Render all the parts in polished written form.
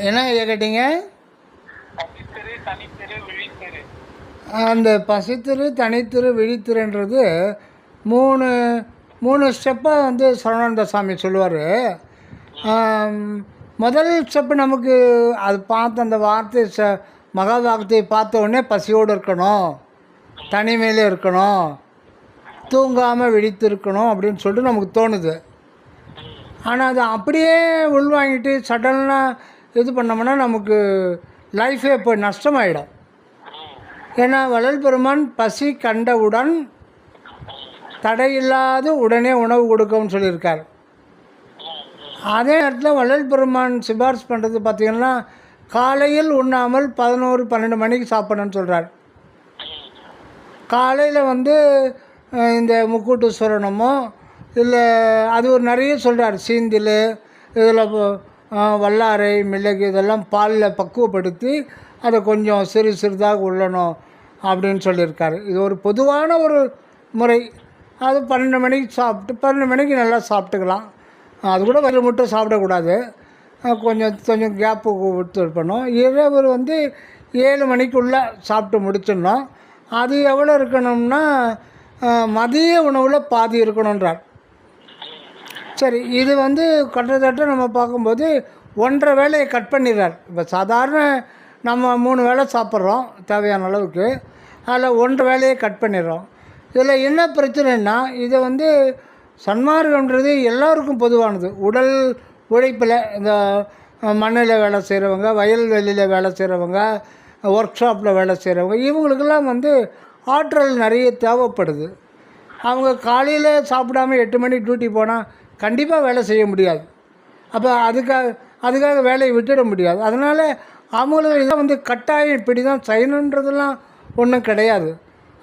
என்ன ஐயா கேட்டீங்க? பசித்திரு தனித்திரு விழித்திரு. அந்த பசித்திரு தனித்திரு விழித்திருன்றது மூணு மூணு ஸ்டெப்பாக வந்து சரவணானந்த சாமி சொல்லுவார். முதல் ஸ்டெப்பு நமக்கு அது பார்த்து அந்த வார்த்தை மகா வார்த்தையை பார்த்த உடனே பசியோடு இருக்கணும், தனிமையில் இருக்கணும், தூங்காமல் விழித்து இருக்கணும் அப்படின்னு சொல்லிட்டு நமக்கு தோணுது. ஆனால் அது அப்படியே உள்வாங்கிட்டு சடனாக இது பண்ணோம்னா நமக்கு லைஃபே இப்போ நஷ்டமாயிடும். ஏன்னா வள்ளல் பெருமான் பசி கண்டவுடன் தடையில்லாது உடனே உணவு கொடுக்கும்னு சொல்லியிருக்கார். அதே நேரத்தில் வள்ளல் பெருமான் சிபாரிசு பண்ணுறது பார்த்திங்கன்னா காலையில் உண்ணாமல் 11-12 மணிக்கு சாப்பிடணும்னு சொல்கிறார். காலையில் வந்து இந்த முக்கூட்டு சுரணமோ இல்லை அது ஒரு நிறைய சொல்கிறார். சீந்தில் இதில் வல்லாரை மிளகு இதெல்லாம் பாலில் பக்குவப்படுத்தி அதை கொஞ்சம் சிறிதாக உள்ளணும் அப்படின்னு சொல்லியிருக்காரு. இது ஒரு பொதுவான ஒரு முறை. அது 12 மணிக்கு சாப்பிட்டு 12 மணிக்கு நல்லா சாப்பிட்டுக்கலாம். அது கூட வயிறு மட்டும் சாப்பிடக்கூடாது, கொஞ்சம் கொஞ்சம் கேப்பு விட்டு இருக்கணும். இரவு வந்து 7 மணிக்குள்ளே சாப்பிட்டு முடிச்சிடணும். அது எவ்வளோ இருக்கணும்னா மதிய உணவில் பாதி இருக்கணுன்றார். சரி, இது வந்து கிட்டத்தட்ட நம்ம பார்க்கும்போது 1.5 வேளையை கட் பண்ணிடுறார். இப்போ சாதாரண நம்ம 3 வேளை சாப்பிட்றோம் தேவையான அளவுக்கு, அதில் 1.5 வேளையை கட் பண்ணிடுறோம். இதில் என்ன பிரச்சனைன்னா இதை வந்து சன்மார்க்கம்ன்றது எல்லாருக்கும் பொதுவானது. உடல் உழைப்பில் இந்த மண்ணில் வேலை செய்கிறவங்க, வயல்வெளியில் வேலை செய்கிறவங்க, ஒர்க் ஷாப்பில் வேலை செய்கிறவங்க, இவங்களுக்கெல்லாம் வந்து ஆற்றல் நிறைய தேவைப்படுது. அவங்க காலையில் சாப்பிடாமல் 8 மணிக்கு டியூட்டி போனால் கண்டிப்பாக வேலை செய்ய முடியாது. அப்போ அதுக்காக வேலையை விட்டுட முடியாது. அதனால் அவங்களும் இதை வந்து கட்டாயம் இப்படி தான் செய்யணுன்றதெல்லாம் ஒன்றும் கிடையாது.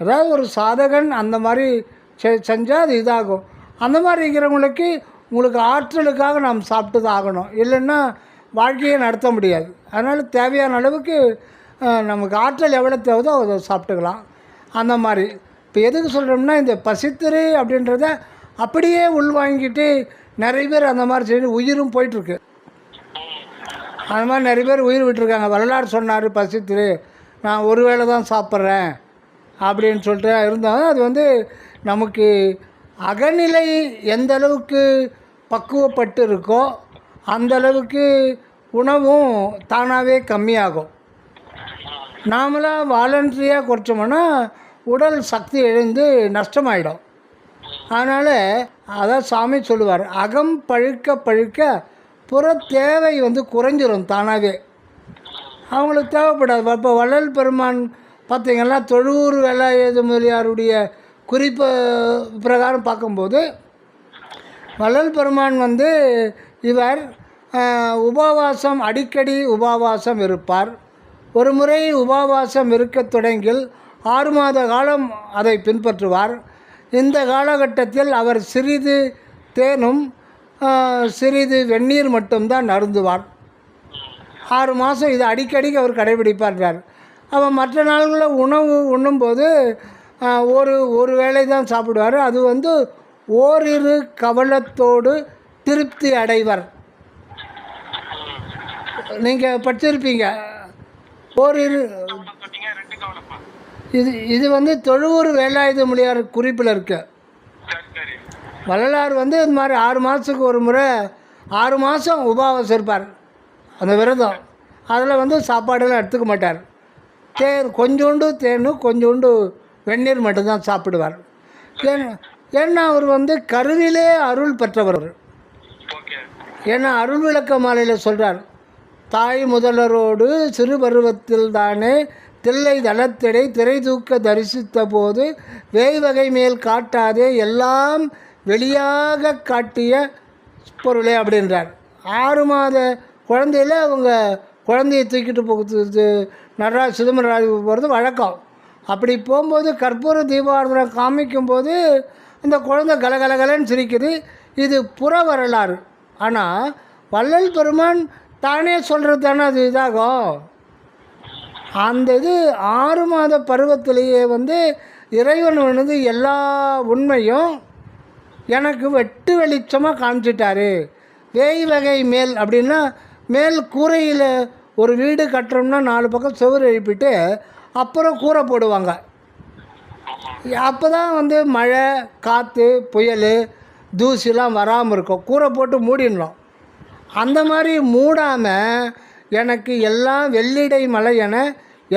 அதாவது ஒரு சாதகன் அந்த மாதிரி செஞ்சால் அது இதாகும். அந்த மாதிரி இருக்கிறவங்களுக்கு உங்களுக்கு ஆற்றலுக்காக நாம் சாப்பிட்டு தான் ஆகணும், இல்லைன்னா வாழ்க்கையை நடத்த முடியாது. அதனால் தேவையான அளவுக்கு நமக்கு ஆற்றல் எவ்வளோ தேவைதோ அதை சாப்பிட்டுக்கலாம். அந்த மாதிரி இப்போ எதுக்கு சொல்கிறோம்னா இந்த பசித்திரு அப்படின்றத அப்படியே உள்வாங்கிட்டு நிறைய பேர் அந்த மாதிரி செய்து உயிரும் போயிட்டுருக்கு. அந்த மாதிரி நிறைய பேர் உயிர் விட்டுருக்காங்க. வரலாறு சொன்னார், பசித்திரு நான் ஒரு வேளை தான் சாப்பிட்றேன் அப்படின்னு சொல்லிட்டு இருந்தாலும் அது வந்து நமக்கு அகநிலை எந்த அளவுக்கு பக்குவப்பட்டு இருக்கோ அந்த அளவுக்கு உணவும் தானாகவே கம்மியாகும். நாமளாக வாலண்ட்ரியாக குறைச்சோம்னா உடல் சக்தி எழுந்து நஷ்டமாயிடும். அதனால் அதான் சாமி சொல்லுவார், அகம் பழுக்க பழுக்க புற தேவை வந்து குறைஞ்சிரும் தானாகவே, அவங்களுக்கு தேவைப்படாது. இப்போ வள்ளல் பெருமான் பார்த்திங்கன்னா தொழுவூர் வேலாயுத முதலியாருடைய குறிப்பு பிரகாரம் பார்க்கும்போது வள்ளல் பெருமான் வந்து இவர் உபவாசம் அடிக்கடி உபவாசம் இருப்பார். ஒரு முறை உபவாசம் இருக்க தொடங்கில் 6 மாத காலம் அதை பின்பற்றுவார். இந்த காலகட்டத்தில் அவர் சிறிது தேனும் சிறிது வெந்நீர் மட்டும்தான் அருந்துவார். 6 மாதம் இது அடிக்கடிக்கு அவர் கடைபிடிப்பார்றார். அவன் மற்ற நாள்களில் உணவு உண்ணும்போது ஒரு வேளை தான் சாப்பிடுவார். அது வந்து ஓரிரு கவலத்தோடு திருப்தி அடைவர். நீங்கள் படிச்சிருப்பீங்க. ஓரிரு இது வந்து தொழுவூர் வேலாயுத முதலியார் குறிப்பில் இருக்கு. வள்ளலார் வந்து இது மாதிரி 6 மாதத்துக்கு ஒரு முறை 6 மாதம் உபவாசம் இருப்பார். அந்த விரதம் அதில் வந்து சாப்பாடெல்லாம் எடுத்துக்க மாட்டார். கொஞ்சோண்டு தேனும் கொஞ்சோண்டு வெந்நீர் மட்டும்தான் சாப்பிடுவார். ஏன்னா அவர் வந்து கருவிலே அருள் பெற்றவர். ஏன்னா அருள் விளக்க மாலையில் சொல்கிறார், தாய் முதலரோடு சிறு பருவத்தில் தானே தில்லை தளத்திடை திரை தூக்க தரிசித்த போது வேய்வகை மேல் காட்டாதே எல்லாம் வெளியாக காட்டிய பொருளே அப்படின்றார். 6 மாத குழந்தையில் அவங்க குழந்தையை தூக்கிட்டு போகிறது நடராஜ் சிதம்பரராஜ் போகிறது வழக்கம். அப்படி போகும்போது கற்பூர தீபாராதனை காமிக்கும்போது இந்த குழந்தை கலகலகலன்னு சிரிக்குது. இது புற வரலாறு. ஆனால் வள்ளல் பெருமான் தானே சொல்கிறது தானே அது இதாகும். அந்த இது 6 மாத பருவத்திலேயே வந்து இறைவன் வந்து எல்லா உண்மையும் எனக்கு வெட்டு வெளிச்சமாக காமிச்சிட்டாரு. வேய் வகை மேல் அப்படின்னா மேல் கூரையில் ஒரு வீடு கட்டுறோம்னா 4 பக்கம் சுவர் எழுப்பிட்டு அப்புறம் கூரை போடுவாங்க. அப்போ தான் வந்து மழை, காற்று, புயல், தூசிலாம் வராமல் இருக்கும். கூரை போட்டு மூடிடணும். அந்த மாதிரி மூடாமல் எனக்கு எல்லாம் வெள்ளிடை மலை என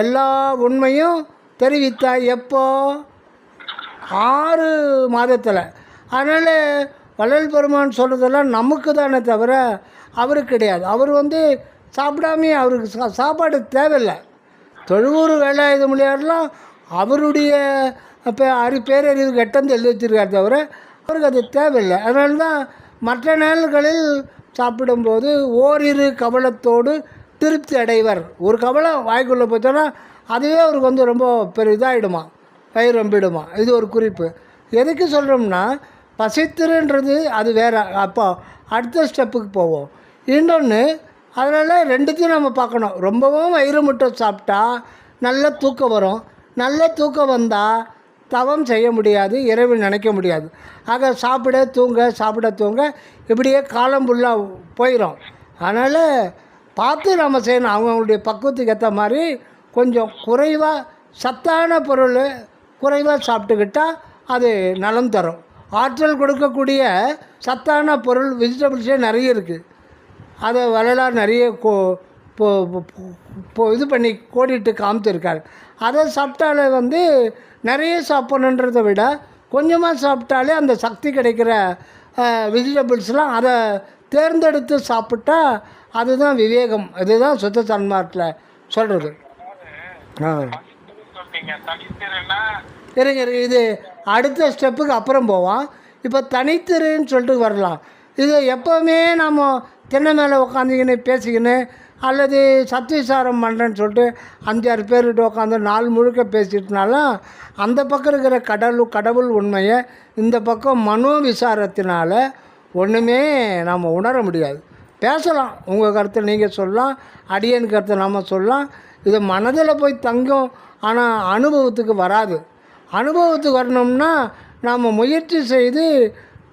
எல்லா உண்மையும் தெரிவித்தா எப்போ? 6 மாதத்தில். அதனால் வள்ளல் பெருமான் சொல்கிறதெல்லாம் நமக்கு தானே தவிர அவருக்கு கிடையாது. அவர் வந்து சாப்பிடாமே, அவருக்கு சாப்பாடு தேவையில்லை. தொழுவூர் வேலாயுத மொழியாரெலாம் அவருடைய இப்போ பேரறிவுக்கு எட்டந்து எழுதி வச்சிருக்கார் தவிர அவருக்கு அது தேவையில்லை. அதனால தான் மற்ற நாள்களில் சாப்பிடும்போது ஓரிரு கவலத்தோடு திருப்தி அடைவர். ஒரு கவலம் வாய்க்குள்ளே போச்சோன்னா அதுவே அவருக்கு வந்து ரொம்ப பெரிய இதாகிடுமா, வயிறு ரொம்பிடுமா. இது ஒரு குறிப்பு. எதுக்கு சொல்கிறோம்னா பசித்திருன்றது அது வேறு. அப்போ அடுத்த ஸ்டெப்புக்கு போவோம். இன்னொன்று, அதனால் ரெண்டுத்தையும் நம்ம பார்க்கணும். ரொம்பவும் வயிறு முட்டை சாப்பிட்டா நல்ல தூக்கம் வரும். நல்ல தூக்கம் வந்தால் தவம் செய்ய முடியாது, இரவு நினைக்க முடியாது. ஆக சாப்பிட தூங்க சாப்பிட தூங்க இப்படியே காலம் ஃபுல்லாக போயிடும். அதனால் பார்த்து நம்ம செய்யணும். அவங்களுடைய பக்குவத்துக்கு ஏற்ற மாதிரி கொஞ்சம் குறைவாக சத்தான பொருள் குறைவாக சாப்பிட்டுக்கிட்டால் அது நலம் தரும். ஆற்றல் கொடுக்கக்கூடிய சத்தான பொருள் வெஜிடபிள்ஸே நிறைய இருக்குது. அதை வள்ளலார் நிறைய இது பண்ணி கோடிட்டு காமிச்சிருக்காரு. அதை சாப்பிட்டாலே வந்து நிறைய சாப்பிட்ணுன்றதை விட கொஞ்சமாக சாப்பிட்டாலே அந்த சக்தி கிடைக்கிற வெஜிடபிள்ஸ்லாம் அதை தேர்ந்தெடுத்து சாப்பிட்டா அதுதான் விவேகம். இதுதான் சுத்த சன்மார்க்கில் சொல்கிறது. இருங்க, இது அடுத்த ஸ்டெப்புக்கு அப்புறம் போவோம். இப்போ தனித்திருன்னு சொல்லிட்டு வரலாம். இது எப்போவுமே நம்ம திண்ணை மேலே உட்காந்துக்கின்னு பேசிக்கின்னு அல்லது சத்விசாரம் பண்ணுறேன்னு சொல்லிட்டு 5-6 பேர்கிட்ட உட்காந்து நாள் முழுக்க பேசிட்டுனாலும் அந்த பக்கம் இருக்கிற கடவுள் உண்மையை இந்த பக்கம் மனோ விசாரத்தினால ஒன்றுமே நாம் உணர முடியாது. பேசலாம், உங்கள் கருத்தை நீங்கள் சொல்லலாம், அடியன் கருத்தை நாம் சொல்லலாம். இது மனதில் போய் தங்கும், ஆனால் அனுபவத்துக்கு வராது. அனுபவத்துக்கு வரணும்னா நாம் முயற்சி செய்து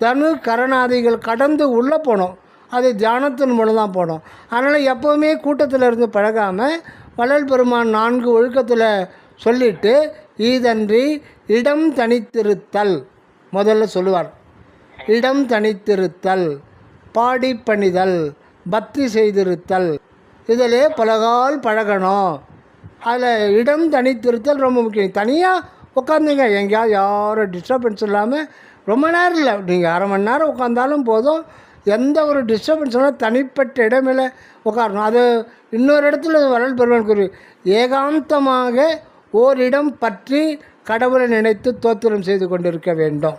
தனு கரணாதிகள் கடந்து உள்ளே போனோம். அது தியானத்தின் மூலம் தான் போனோம். அதனால் எப்போவுமே கூட்டத்தில் இருந்து பழகாமல் வள்ளல் பெருமான் 4 ஒழுக்கத்தில் சொல்லிவிட்டு ஈதன்றி இடம் தனித்திருத்தல் முதல்ல சொல்லுவார். இடம் தனித்திருத்தல், பாடி பணிதல், பக்தி செய்திருத்தல், இதில் பலகால் பழகணும். அதில் இடம் தனித்திருத்தல் ரொம்ப முக்கியம். தனியாக உட்காந்துங்க, எங்கேயாவது யாரும் டிஸ்டர்பன்ஸ் இல்லாமல் ரொம்ப நேரம் இல்லை, நீங்கள் 1/2 மணி நேரம் உட்காந்தாலும் போதும். எந்த ஒரு டிஸ்டர்பன்ஸாலும் தனிப்பட்ட இடமில் உட்காரணும். அது இன்னொரு இடத்துல வள்ளல் பெருமான் கூறி ஏகாந்தமாக ஓரிடம் பற்றி கடவுளை நினைத்து தோத்திரம் செய்து கொண்டிருக்க வேண்டும்.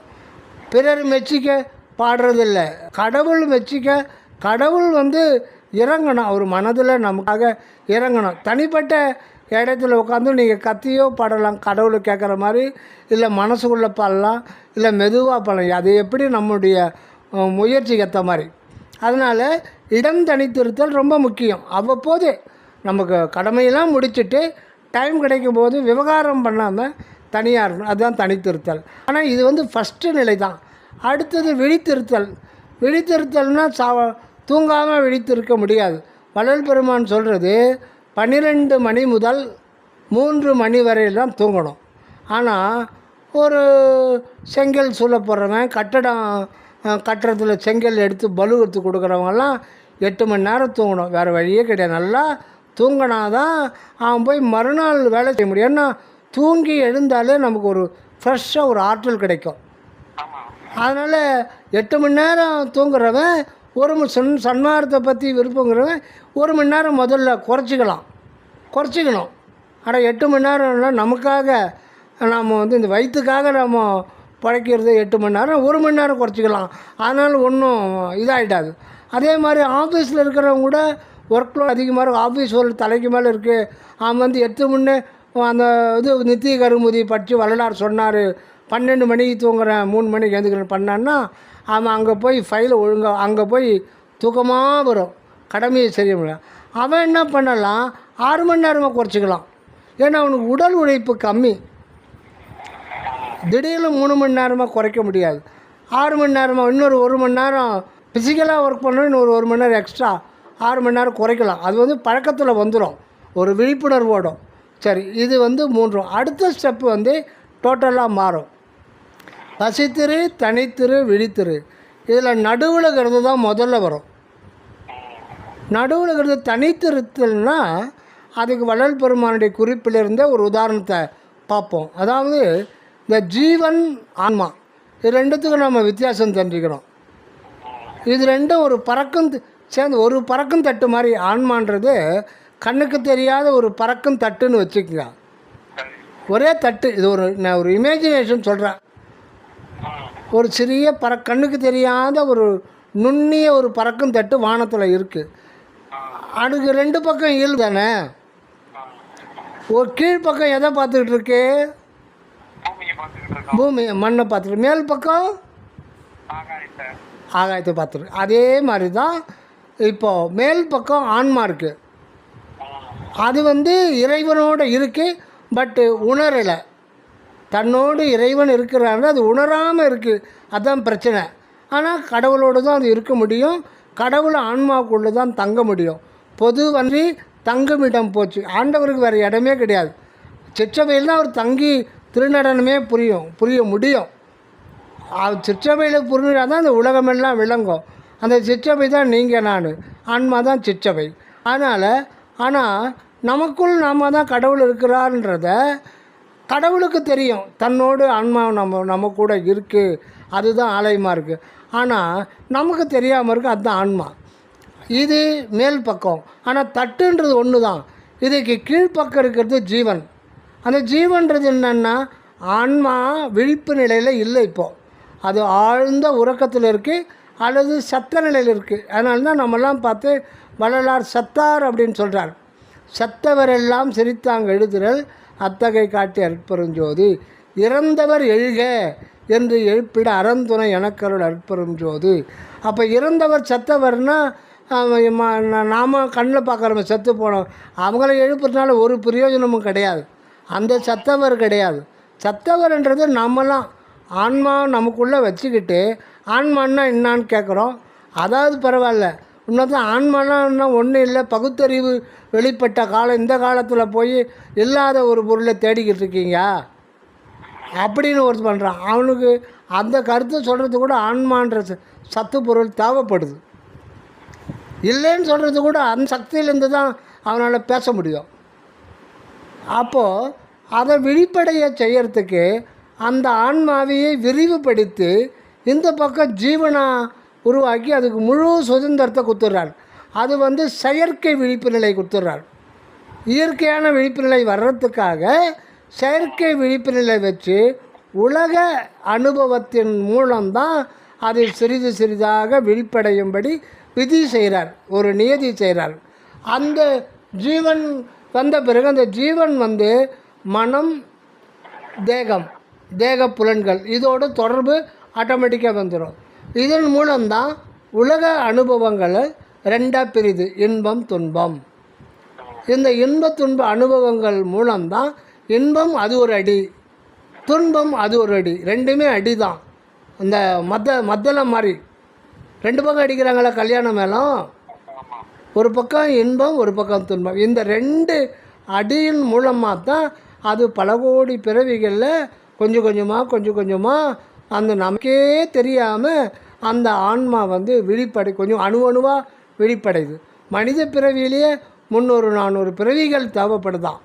பிறர் மெச்சிக்க பாடுறதில்லை, கடவுள் மெச்சிக்க. கடவுள் வந்து இறங்கணும், அவர் மனதில் நமக்காக இறங்கணும். தனிப்பட்ட இடத்துல உட்காந்து நீங்கள் கத்தியோ பாடலாம், கடவுளை கேட்குற மாதிரி, இல்லை மனசுக்குள்ளே பாடலாம், இல்லை மெதுவாக பாடலாம். அது எப்படி நம்முடைய முயற்சிக்கு ஏற்ற மாதிரி. அதனால் இடம் தனித்திருத்தல் ரொம்ப முக்கியம். அவ்வப்போது நமக்கு கடமையெல்லாம் முடிச்சுட்டு டைம் கிடைக்கும் போது விவகாரம் பண்ணாமல் தனியாக இருக்கணும். அதுதான் தனித்திருத்தல். ஆனால் இது வந்து ஃபஸ்ட்டு நிலை தான். அடுத்தது விழித்திருத்தல். விழித்திருத்தல்னால் தூங்காமல் விழித்திருக்க முடியாது. வள்ளல் பெருமான் சொல்கிறது 12 மணி முதல் 3 மணி வரையில் தான் தூங்கணும். ஆனால் ஒரு செங்கல் சூழ போடுறவன், கட்டடம் கட்டுறதுல செங்கல் எடுத்து பலு எடுத்து கொடுக்குறவங்கெல்லாம் 8 மணி நேரம் தூங்கணும். வேறு வழியே கிடையாது. நல்லா தூங்கினா தான் அவன் போய் மறுநாள் வேலை செய்ய முடியும். ஏன்னா தூங்கி எழுந்தாலே நமக்கு ஒரு ஃப்ரெஷ்ஷாக ஒரு ஆற்றல் கிடைக்கும். அதனால் 8 மணி நேரம் தூங்குறவன் ஒரு சன்மார்க்கத்தை பற்றி விருப்பங்கிறவன் 1 மணி நேரம் முதல்ல குறைச்சிக்கணும். ஆனால் 8 மணி நேரம்லாம் நமக்காக நாம் வந்து இந்த வயிற்றுக்காக நம்ம பழைக்கிறது 8 மணி நேரம், 1 மணி நேரம் குறைச்சிக்கலாம். அதனால் ஒன்றும் இதாகிடாது. அதே மாதிரி ஆஃபீஸில் இருக்கிறவங்க கூட ஒர்க் லோட் அதிகமாக இருக்கும். ஆஃபீஸ் ஒரு தலைக்கு மேலே இருக்குது. அவன் வந்து 8 மணி அந்த இது நித்திய கருமுதி படித்து வள்ளலார் சொன்னார், 12 மணிக்கு தூங்குறேன் 3 மணிக்கு எழுந்துக்கிறேன் பண்ணான்னா அவன் அங்கே போய் ஃபைலை ஒழுங்காக அங்கே போய் தூக்கமாக வரும், கடமையை செய்ய முடியும். அவன் என்ன பண்ணலாம், 6 மணி நேரமாக குறைச்சிக்கலாம். ஏன்னா அவனுக்கு உடல் உழைப்பு கம்மி. திடீர்னு 3 மணி நேரமாக குறைக்க முடியாது. 6 மணி நேரமாக இன்னொரு 1 மணி நேரம் ஃபிசிக்கலாக ஒர்க் பண்ணணும், இன்னொரு 1 மணி நேரம் எக்ஸ்ட்ரா 6 மணி நேரம் குறைக்கலாம். அது வந்து பழக்கத்தில் வந்துடும், ஒரு விழிப்புணர்வோடும். சரி, இது வந்து 3. அடுத்த ஸ்டெப்பு வந்து டோட்டலாக மாறும். பசித்திரு, தனித்திரு, விழித்திரு. இதில் நடுவில் இருக்கிறது தான் முதல்ல வரும். நடுவில் இருக்கிறது தனித்திருத்தல்னா அதுக்கு வள்ளல் பெருமானுடைய குறிப்பிலிருந்தே ஒரு உதாரணத்தை பார்ப்போம். அதாவது இந்த ஜீவன், ஆன்மா, இது ரெண்டுத்துக்கும் நம்ம வித்தியாசம் தெரிஞ்சுக்கிறோம். இது ரெண்டும் ஒரு பறக்கும் சேர்ந்து ஒரு பறக்கும் தட்டு மாதிரி. ஆன்மான்றது கண்ணுக்கு தெரியாத ஒரு பறக்கும் தட்டுன்னு வச்சுக்கோங்க. ஒரே தட்டு. இது நான் ஒரு இமேஜினேஷன் சொல்கிறேன். ஒரு சிறிய கண்ணுக்கு தெரியாத ஒரு நுண்ணிய ஒரு பறக்கும் தட்டு வானத்தில் இருக்குது. அதுக்கு 2 பக்கம் ஈல் தானே. ஒரு கீழ்ப்பக்கம் எதை பார்த்துக்கிட்டு இருக்கு? பூமி, மண்ணை பார்த்துட்டு. மேல் பக்கம் ஆகாயத்தை பார்த்துருக்கு. அதே மாதிரி தான் இப்போது மேல் பக்கம் ஆன்மா இருக்குது. அது வந்து இறைவனோடு இருக்குது, பட்டு உணரலை. தன்னோடு இறைவன் இருக்கிறாங்க, அது உணராமல் இருக்குது. அதுதான் பிரச்சனை. ஆனால் கடவுளோடு தான் அது இருக்க முடியும். கடவுள் ஆன்மாவுக்குள்ளே தான் தங்க முடியும். பொது வந்து தங்குமிடம் போச்சு. ஆண்டவருக்கு வேறு இடமே கிடையாது. சிற்றவையில் தான் அவர் தங்கி திருநடனமே புரிய முடியும். சிற்றவையில் புரிஞ்சால் தான் அந்த உலகமெல்லாம் விளங்கும். அந்த சிற்றவை தான் நீங்கள், நான், ஆன்மா தான் சிற்றவை. ஆனால் நமக்குள் நாம் தான் கடவுள் இருக்கிறார்ன்றத கடவுளுக்கு தெரியும். தன்னோடு ஆன்மா நம்ம கூட இருக்குது, அதுதான் ஆலயமாக இருக்குது. ஆனால் நமக்கு தெரியாமல் இருக்குது, அதுதான் ஆன்மா. இது மேல் பக்கம். ஆனால் தட்டுன்றது ஒன்று தான். இதுக்கு கீழ்ப்பக்கம் இருக்கிறது ஜீவன். அந்த ஜீவன்றது என்னென்னா, ஆன்மா விழிப்பு நிலையில் இல்லை. இப்போது அது ஆழ்ந்த உறக்கத்தில் இருக்குது அல்லது சத்த நிலையில் இருக்குது. அதனால தான் நம்மெல்லாம் பார்த்து வள்ளலார் சத்தார் அப்படின்னு சொல்கிறார். சத்தவரெல்லாம் சிரித்தாங்க எழுதுறல் அத்தகை காட்டி அற்பெருஞ்சோதி, இறந்தவர் எழுக என்று எழுப்பிட அறந்துணை எனக்கருள் அற்பெருஞ்சோதி. அப்போ இறந்தவர் சத்தவர்னால் நாம் கண்ணில் பார்க்குறோம் செத்து போனோம், அவங்கள எழுப்புறதுனால ஒரு பிரயோஜனமும் கிடையாது. அந்த சத்தவர் கிடையாது. சத்தவர்ன்றது நம்மலாம் ஆன்மா நமக்குள்ளே வச்சுக்கிட்டு ஆன்மான்னா என்னான்னு கேட்குறோம். அதாவது பரவாயில்ல, இன்னொருத்தர் ஆன்மானா இன்னும் ஒன்றும் இல்லை, பகுத்தறிவு வெளிப்பட்ட காலம். இந்த காலத்தில் போய் இல்லாத ஒரு பொருளை தேடிக்கிட்டு இருக்கீங்க அப்படின்னு ஒருத்தர் பண்ணுறான். அவனுக்கு அந்த கருத்தை சொல்கிறது கூட ஆன்மான்ற சத்து பொருள் தேவைப்படுது. இல்லைன்னு சொல்கிறது கூட அந்த சக்தியிலேருந்து தான் அவனால் பேச முடியும். அப்போது அதை வெளிப்படைய செய்யறதுக்கு அந்த ஆன்மாவையை விரிவுபடுத்தி இந்த பக்கம் ஜீவனாக உருவாக்கி அதுக்கு முழு சுதந்திரத்தை கொடுத்துட்றார். அது வந்து செயற்கை விழிப்பு நிலை கொடுத்துட்றார். இயற்கையான விழிப்பு நிலை வர்றதுக்காக செயற்கை விழிப்பு நிலை வச்சு உலக அனுபவத்தின் மூலம்தான் அது சிறிது சிறிதாக விழிப்படையும்படி விதி செய்கிறார், ஒரு நியதி செய்கிறார். அந்த ஜீவன் வந்த பிறகு அந்த ஜீவன் வந்து மனம், தேக புலன்கள் இதோட தொடர்பு ஆட்டோமேட்டிக்காக வந்துடும். இதன் மூலம்தான் உலக அனுபவங்களை 2ஆக பிரிது, இன்பம் துன்பம். இந்த இன்ப துன்ப அனுபவங்கள் மூலம்தான் இன்பம் அது ஒரு அடி, துன்பம் அது ஒரு அடி, ரெண்டுமே அடி தான். இந்த மத்தளம் மாதிரி 2 பக்கம் அடிக்கிறாங்களா கல்யாணம் மேலும், ஒரு பக்கம் இன்பம் ஒரு பக்கம் துன்பம். இந்த 2 அடியின் மூலமாக தான் அது பல கோடி பிறவிகளில் கொஞ்சம் கொஞ்சமாக அந்த நமக்கே தெரியாமல் அந்த ஆன்மா வந்து விழிப்படை கொஞ்சம் அணுவாக விழிப்படையுது. மனித பிறவியிலேயே 300-400 பிறவிகள் தேவைப்படுதான்.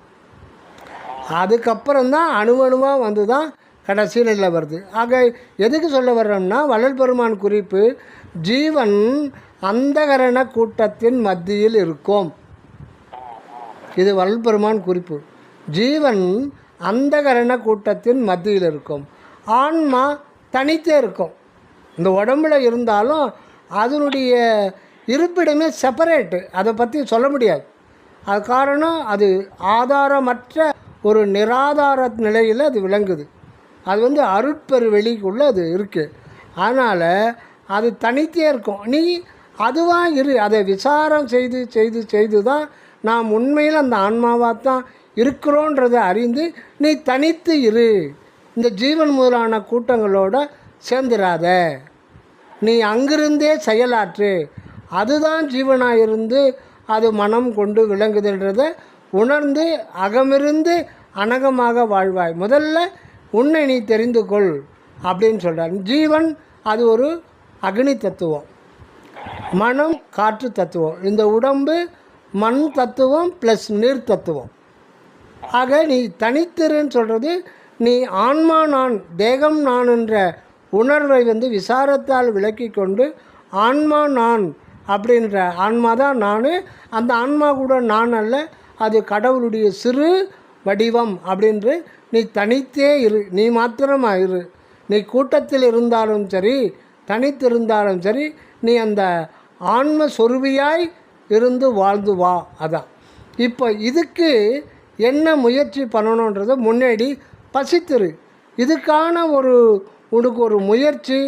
அதுக்கப்புறம் தான் அணுவாக வந்து தான் கடைசி நிலையில் வருது. ஆக எதுக்கு சொல்ல வர்றோம்னா, வள்ளல் பெருமான் குறிப்பு ஜீவன் அந்தகரண கூட்டத்தின் மத்தியில் இருக்கும். இது வள்ளல் பெருமான் குறிப்பு. ஜீவன் அந்தகரண கூட்டத்தின் மத்தியில் இருக்கும். ஆன்மா தனித்தே இருக்கும். இந்த உடம்புல இருந்தாலும் அதனுடைய இருப்பிடமே செப்பரேட்டு, அதை பற்றி சொல்ல முடியாது. அது காரணம் அது ஆதாரமற்ற ஒரு நிராதார நிலையில் அது விளங்குது. அது வந்து அருட்பெரு வெளிக்குள்ளே அது இருக்குது. அதனால் அது தனித்தே இருக்கும். நீ அதுவாக இரு, அதை விசாரம் செய்து தான் நாம் உண்மையில் அந்த ஆன்மாவாக தான் இருக்கிறோன்றதை அறிந்து நீ தனித்து இரு. இந்த ஜீவன் முதலான கூட்டங்களோட சேர்ந்துடாத, நீ அங்கிருந்தே செயலாற்று. அதுதான் ஜீவனாக இருந்து அது மனம் கொண்டு விளங்குதுன்றதை உணர்ந்து அகமிருந்து அனகமாக வாழ்வாய். முதல்ல உன்னை நீ தெரிந்து கொள் அப்படின்னு சொல்கிறார். ஜீவன் அது ஒரு அக்னி தத்துவம், மனம் காற்று தத்துவம், இந்த உடம்பு மண் தத்துவம் ப்ளஸ் நீர் தத்துவம். ஆக நீ தனித்திருன்னு சொல்கிறது, நீ ஆன்மா நான் தேகம் நான் என்ற உணர்வை விசாரத்தால் விளக்கி கொண்டு ஆன்மா நான் அப்படின்ற ஆன்மா தான் நான், அந்த ஆன்மா கூட நான் அல்ல, அது கடவுளுடைய சிறு வடிவம் அப்படின்று நீ தனித்தே இரு, நீ மாத்திரமாக இரு. நீ கூட்டத்தில் இருந்தாலும் சரி தனித்திருந்தாலும் சரி நீ அந்த ஆன்ம சொருவியாய் இருந்து வாழ்ந்து வா. அதான் இப்போ இதுக்கு என்ன முயற்சி பண்ணணுன்றதை முன்னாடி பசித்திரு. இதுக்கான உனக்கு ஒரு முயற்சி,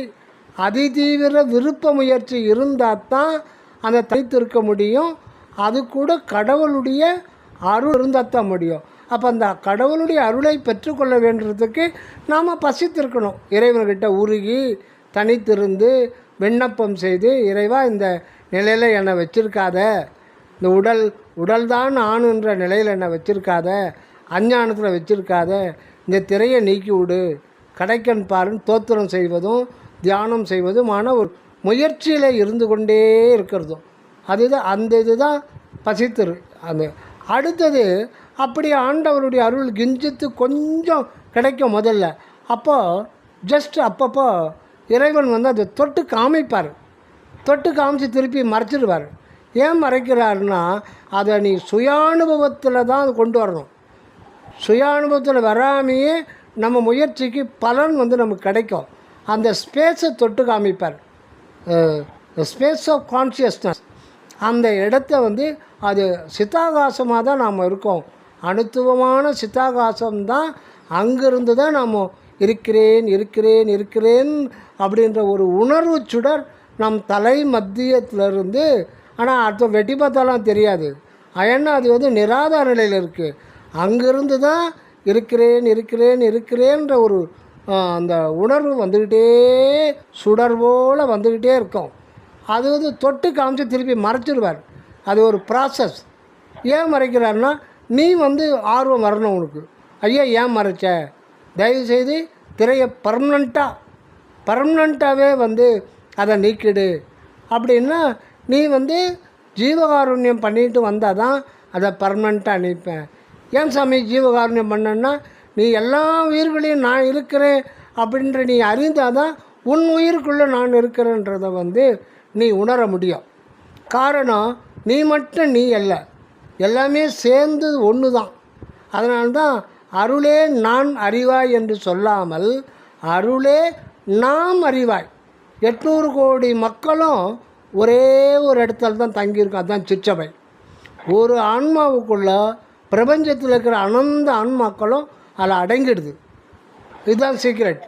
அதிதீவிர விருப்ப முயற்சி இருந்தால் தான் அந்த தனித்திருக்க முடியும். அது கூட கடவுளுடைய அருள் இருந்தால் தான் முடியும். அப்போ அந்த கடவுளுடைய அருளை பெற்றுக்கொள்ள வேண்டுறதுக்கு நாம் பசித்திருக்கணும். இறைவன்கிட்ட உருகி தனித்திருந்து விண்ணப்பம் செய்து, இறைவா இந்த நிலையில் என்னை வச்சிருக்காத, இந்த உடல் தான் ஆணுன்ற நிலையில் என்னை வச்சிருக்காத, அஞ்ஞானத்தில் வச்சிருக்காத, இந்த திரையை நீக்கி விடு, கடைக்கன் பாருன்னு தோத்திரம் செய்வதும் தியானம் செய்வதுமான ஒரு முயற்சியில் இருந்து கொண்டே இருக்கிறதும் அதுதான் அந்த இதுதான் பசித்திரு. அந்த அடுத்தது அப்படி ஆண்டவருடைய அருள் கிஞ்சித்து கொஞ்சம் கிடைக்கும் முதல்ல. அப்போது ஜஸ்ட் அப்பப்போ இறைவன் அதை தொட்டு காமிப்பார். தொட்டு காமிச்சு திருப்பி மறைச்சிடுவார். ஏன் மறைக்கிறாருன்னா அதை நீ சுயானுபவத்தில் தான் அது கொண்டு வரணும். சுயானுபவத்தில் வராமையே நம்ம முயற்சிக்கு பலன் நமக்கு கிடைக்கும். அந்த ஸ்பேஸை தொட்டு காமிப்பார். ஸ்பேஸ் ஆஃப் கான்ஷியஸ்னஸ், அந்த இடத்த அது சித்தாகாசமாக தான் நாம் இருக்கோம். அணுத்துவமான சித்தாகாசம்தான். அங்கிருந்து தான் நாம் இருக்கிறேன் இருக்கிறேன் இருக்கிறேன் அப்படின்ற ஒரு உணர்வு சுடர் நம் தலை மத்தியத்திலிருந்து, ஆனால் அடுத்த வெட்டி பார்த்தாலாம் தெரியாது. ஏன்னா அது நிராதார நிலையில் இருக்குது. அங்கிருந்து தான் இருக்கிறேன் இருக்கிறேன் இருக்கிறேன்ற ஒரு அந்த உணர்வு வந்துக்கிட்டே சுடர் போல் வந்துக்கிட்டே இருக்கும். அது தொட்டு காமிச்சு திருப்பி மறைச்சிடுவார். அது ஒரு ப்ராசஸ். ஏன் மறைக்கிறாருன்னா நீ ஆர்வம் வரணும் உனக்கு. ஐயா ஏன் மறைச்ச, தயவுசெய்து திரையை பர்மனண்ட்டாகவே அதை நீக்கிடு அப்படின்னா நீ ஜீவகாருண்யம் பண்ணிட்டு வந்தால் தான் அதை பர்மனண்ட்டாக நீப்பேன். ஏன் சாமி ஜீவகாருண்யம் பண்ணன்னா நீ எல்லா உயிர்களையும் நான் இருக்கிறேன் அப்படின்ற நீ அறிந்தால் தான் உன் உயிருக்குள்ளே நான் இருக்கிறேன்றதை நீ உணர முடியும். காரணம் நீ மட்டும் நீ அல்ல, எல்லாமே சேர்ந்து ஒன்று தான். அதனால்தான் அருளே நான் அறிவாய் என்று சொல்லாமல் அருளே நாம் அறிவாய். 800 கோடி மக்களும் ஒரே ஒரு இடத்துல தான் தங்கியிருக்கும். அதுதான் சிற்றபை. ஒரு ஆன்மாவுக்குள்ள பிரபஞ்சத்தில் இருக்கிற அனந்த ஆன்மாக்களும் அதில் அடங்கிடுது. இதுதான் சீக்ரெட்.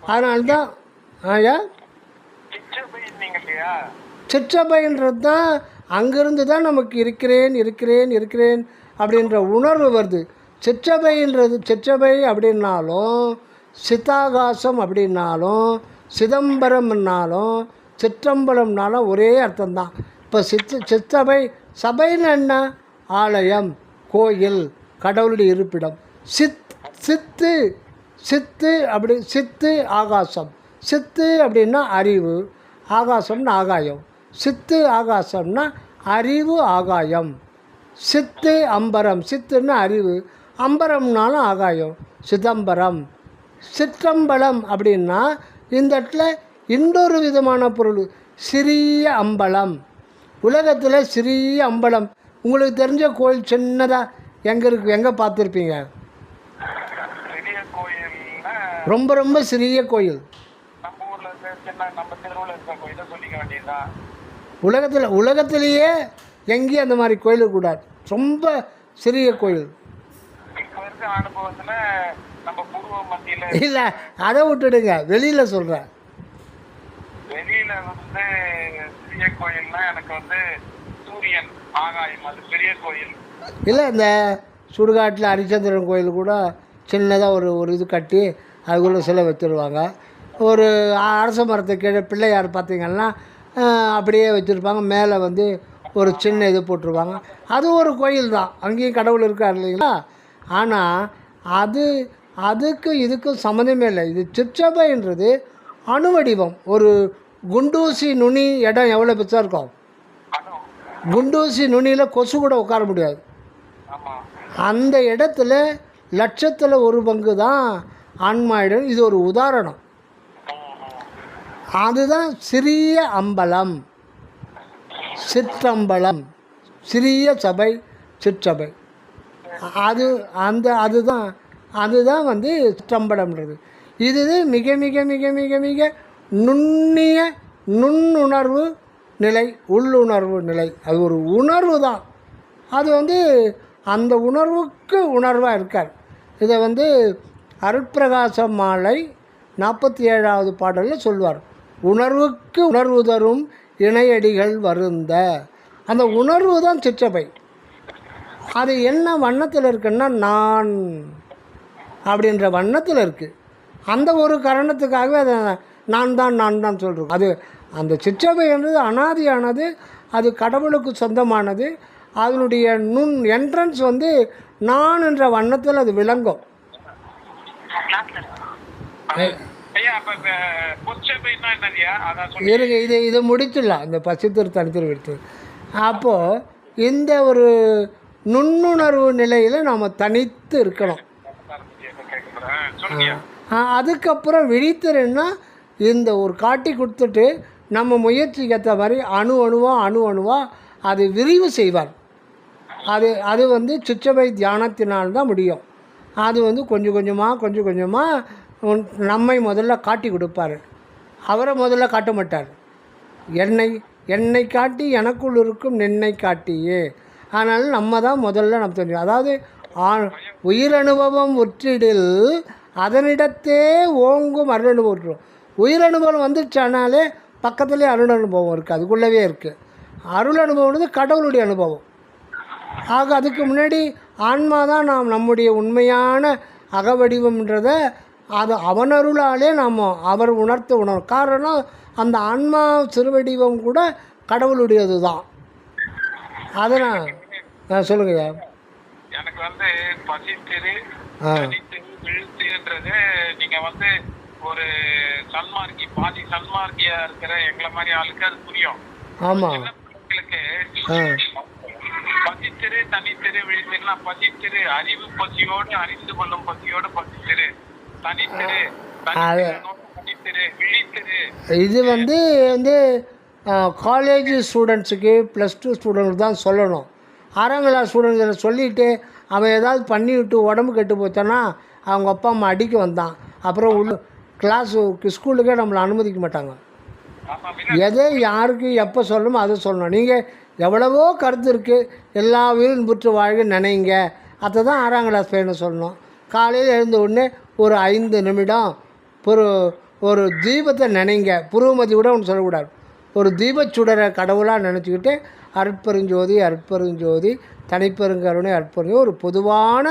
அதனால்தான் சிற்றபைன்றது தான் அங்கிருந்து தான் நமக்கு இருக்கிறேன் இருக்கிறேன் இருக்கிறேன் அப்படின்ற உணர்வு வருது. சிற்றபை அப்படின்னாலும் சித்தாகாசம் அப்படின்னாலும் சிதம்பரம்னாலும் சிற்றம்பலம்னாலும் ஒரே அர்த்தம்தான். இப்போ சித்தபை சபைன்னு என்ன? ஆலயம், கோயில், கடவுளுடைய இருப்பிடம். சித்து அப்படி சித்து ஆகாசம். சித்து அப்படின்னா அறிவு, ஆகாசம்னா ஆகாயம். சித்து ஆகாசம்னா அறிவு ஆகாயம். சித்து அம்பரம், சித்துன்னா அறிவு, அம்பரம்னாலும் ஆகாயம், சிதம்பரம். சிற்றம்பலம் அப்படின்னா இந்த இடத்துல இன்னொரு விதமான பொருள், சிறிய அம்பலம். உலகத்தில் சிறிய அம்பலம். உங்களுக்கு தெரிஞ்ச கோயில் சின்னதாக எங்கே இருக்குது, எங்கே பார்த்துருப்பீங்க? ரொம்ப ரொம்ப சிறிய கோயில். உலகத்திலேயே எங்கேயும் அந்த மாதிரி கோயில் கூடாது. ரொம்ப சிறிய கோயில். இல்லை, அதை விட்டுடுங்க, வெளியில் சொல்கிறேன். வெளியில சிறிய கோயில்னா எனக்கு சூரியன் ஆகாயம், அது பெரிய கோயில். இல்லை, இந்த சுடுகாட்டில் ஹரிச்சந்திரன் கோயில் கூட சின்னதாக ஒரு இது கட்டி அதுக்குள்ளே சிலை வச்சுருவாங்க. ஒரு அரச மரத்தை கீழே பிள்ளையார் பார்த்திங்கன்னா அப்படியே வச்சுருப்பாங்க. மேலே வந்து ஒரு சின்ன இது போட்டிருப்பாங்க. அது ஒரு கோயில் தான், அங்கேயும் கடவுள் இருக்கார் இல்லைங்களா. ஆனால் அதுக்கு இதுக்கும் சம்மந்தமே இல்லை. இது சிற்றபைன்றது அணுவடிவம். ஒரு குண்டூசி நுனி இடம் எவ்வளோ பெருசாக இருக்கும், குண்டூசி நுனியில் கொசு கூட உட்கார முடியாது. அந்த இடத்துல லட்சத்தில் ஒரு பங்கு தான் ஆன்மாயிடம். இது ஒரு உதாரணம். அதுதான் சிறிய அம்பலம், சிற்றம்பலம், சிறிய சபை, சிற்றபை. அதுதான் வந்து சிற்றம்பலம்ன்றது. இது மிக மிக மிக மிக மிக நுண்ணிய நுண்ணுணர்வு நிலை, உள்ளுணர்வு நிலை. அது ஒரு உணர்வு தான். அது வந்து அந்த உணர்வுக்கு உணர்வாக இருக்கார். இதை வந்து அருட்பிரகாச மாலை 47வது பாடலில் சொல்வார். உணர்வுக்கு உணர்வு தரும் இணையடிகள் வருந்த. அந்த உணர்வு தான் சிற்றபை. அது என்ன வண்ணத்தில் இருக்குன்னா, நான் அப்படின்ற வண்ணத்தில் இருக்குது. அந்த ஒரு காரணத்துக்காகவே அதை நான் தான் சொல்கிறோம். அது அந்த சிற்றபை என்றது அனாதியானது, அது கடவுளுக்கு சொந்தமானது. அதனுடைய என்ட்ரன்ஸ் வந்து நான் என்ற வண்ணத்தில் அது விளங்கும். இருங்க, இதை முடிச்சிடலாம், இந்த பசித்திரு தனித்திரு எடுத்து. அப்போது இந்த ஒரு நுண்ணுணர்வு நிலையில் நாம் தனித்து இருக்கணும். அதுக்கப்புறம் விழித்திருன்னா இந்த ஒரு காட்டி கொடுத்துட்டு நம்ம முயற்சிக்கு ஏற்ற மாதிரி அணு அணுவாக அது விரிவு செய்வார். அது வந்து சிற்றபை தியானத்தினால்தான் முடியும். அது வந்து கொஞ்சம் கொஞ்சமாக நம்மை முதல்ல காட்டி கொடுப்பார். அவரை முதல்ல காட்ட மாட்டார். என்னை காட்டி எனக்குள் இருக்கும் நின்னை காட்டியே. அதனால் நம்ம தான் முதல்ல நம்ம தெரியும். அதாவது உயிரனுபவம் உற்றிடில் அதனிடத்தே ஓங்கும் அருளனுபவம் விட்டுரும். உயிரனுபவம் வந்துச்சானாலே பக்கத்துலேயே அருள் அனுபவம் இருக்குது, அதுக்குள்ளவே இருக்குது. அருள் அனுபவம்ன்றது கடவுளுடைய அனுபவம். ஆக அதுக்கு முன்னாடி ஆன்மா தான் நாம் நம்முடைய உண்மையான அகவடிவம்ன்றதை அது அவனருளாலே நாம் அவர் உணரும். காரணம் அந்த ஆன்மா சிறுவடிவம் கூட கடவுளுடையது தான். அதனால் சொல்லுங்கய்யா. எனக்கு வந்து பசித்திரு விழுத்துன்றது நீங்கள் வந்து ஒரு சன்மார்க்கி, பாதி சன்மார்க்கியா இருக்கிற எங்களை மாதிரி ஆளுக்கு அது புரியும். ஆமாம். பசித்திரு தனித்திரு விழித்திருனா, பசித்திரு அறிவு பசியோடு அறிந்து கொள்ளும் பசியோடு பசித்திரு, தனித்திரு தனித்திரு விழித்திரு. இது வந்து காலேஜ் ஸ்டூடெண்ட்ஸுக்கு +2 ஸ்டூடெண்ட்ஸுக்கு தான் சொல்லணும். 6ஆம் கிளாஸ் ஸ்டூடெண்ட்ஸில் சொல்லிவிட்டு அவன் ஏதாவது பண்ணிவிட்டு உடம்பு கெட்டு போச்சான்னா அவங்க அப்பா அம்மா அடிக்க வந்தான், அப்புறம் ஸ்கூலுக்கே நம்மளை அனுமதிக்க மாட்டாங்க. எதை யாருக்கு எப்போ சொல்லணுமோ அதை சொல்லணும். நீங்கள் எவ்வளவோ கருத்து இருக்குது, எல்லா உயிரும் புற்று வாழ்க நினைங்க, அதை தான் 6ஆம் கிளாஸ் பையனை சொல்லணும். காலையில் எழுந்த உடனே ஒரு 5 நிமிடம் ஒரு தீபத்தை நினைங்க. புருவமதி கூட ஒன்று சொல்லக்கூடாது. ஒரு தீபச்சுடரை கடவுளாக நினச்சிக்கிட்டு அருட்பெருஞ்சோதி தனிப்பெருங்கருணை அற்புதம், ஒரு பொதுவான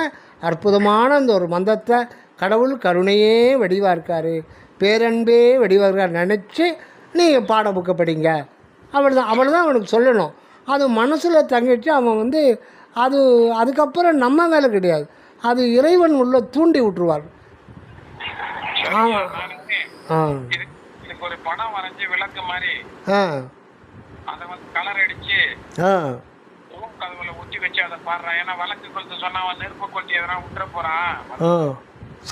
அற்புதமான அந்த ஒரு மந்தத்தை கடவுள் கருணையே வடிவாக இருக்கார், பேரன்பே வடிவாக இருக்கார் நினச்சி நீங்கள் பாட புக்கை படிங்க. அவ்வளோதான் அவனுக்கு சொல்லணும். அது மனசில் தங்கிட்டு அவன் வந்து அதுக்கப்புறம் நம்ம வேலை கிடையாது, அது இறைவன் உள்ள தூண்டி விட்டுருவார். ஒரு படம் வரைஞ்சி விளக்கு மாதிரி அதை வந்து கலர் அடிச்சு கதவுல ஊற்றி வச்சு அதை பாடுறான். ஏன்னா விளக்கு கொடுத்து சொன்னா அவன் நெருப்பு கொட்டி எதனா விட்டுற போறான்.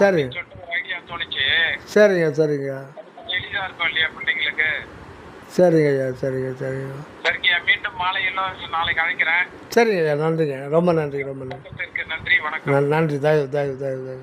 சரி, ஐடியா தோணுச்சு. சரிங்க எளிதா இருக்கும் இல்லையா பிள்ளைங்களுக்கு. சரிங்க. சரிங்கய்யா, மீண்டும் மாலையில நாளைக்கு அழைக்கிறேன். சரிங்க, நன்றிங்க, ரொம்ப நன்றி. நன்றி, வணக்கம். நன்றி, தயவு.